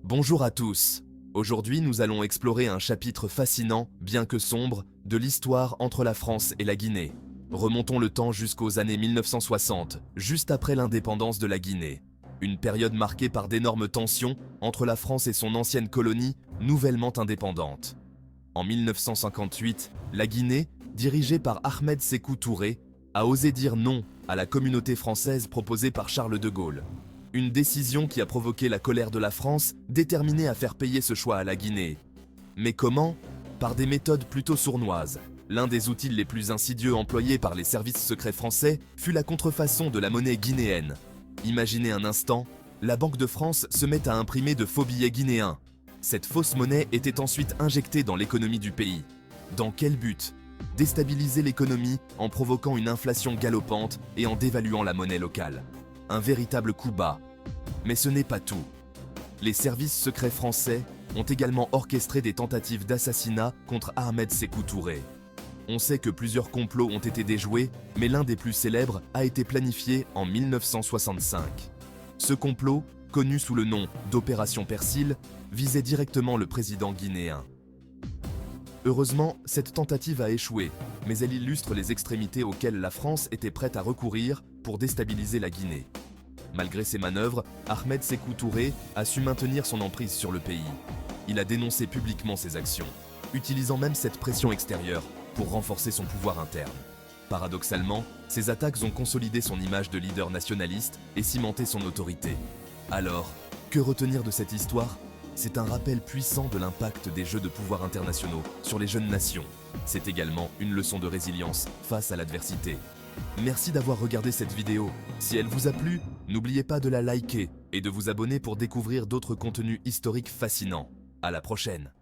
Bonjour à tous. Aujourd'hui, nous allons explorer un chapitre fascinant, bien que sombre, de l'histoire entre la France et la Guinée. Remontons le temps jusqu'aux années 1960, juste après l'indépendance de la Guinée. Une période marquée par d'énormes tensions entre la France et son ancienne colonie, nouvellement indépendante. En 1958, la Guinée, dirigée par Ahmed Sékou Touré, a osé dire non à la communauté française proposée par Charles de Gaulle. Une décision qui a provoqué la colère de la France, déterminée à faire payer ce choix à la Guinée. Mais comment? Par des méthodes plutôt sournoises. L'un des outils les plus insidieux employés par les services secrets français fut la contrefaçon de la monnaie guinéenne. Imaginez un instant, la Banque de France se met à imprimer de faux billets guinéens. Cette fausse monnaie était ensuite injectée dans l'économie du pays. Dans quel but? Déstabiliser l'économie en provoquant une inflation galopante et en dévaluant la monnaie locale. Un véritable coup bas. Mais ce n'est pas tout. Les services secrets français ont également orchestré des tentatives d'assassinat contre Ahmed Sékou Touré. On sait que plusieurs complots ont été déjoués, mais l'un des plus célèbres a été planifié en 1965. Ce complot, connu sous le nom d'Opération Persil, visait directement le président guinéen. Heureusement, cette tentative a échoué, mais elle illustre les extrémités auxquelles la France était prête à recourir pour déstabiliser la Guinée. Malgré ces manœuvres, Ahmed Sékou Touré a su maintenir son emprise sur le pays. Il a dénoncé publiquement ses actions, utilisant même cette pression extérieure pour renforcer son pouvoir interne. Paradoxalement, ces attaques ont consolidé son image de leader nationaliste et cimenté son autorité. Alors, que retenir de cette histoire? C'est un rappel puissant de l'impact des jeux de pouvoir internationaux sur les jeunes nations. C'est également une leçon de résilience face à l'adversité. Merci d'avoir regardé cette vidéo. Si elle vous a plu, n'oubliez pas de la liker et de vous abonner pour découvrir d'autres contenus historiques fascinants. À la prochaine!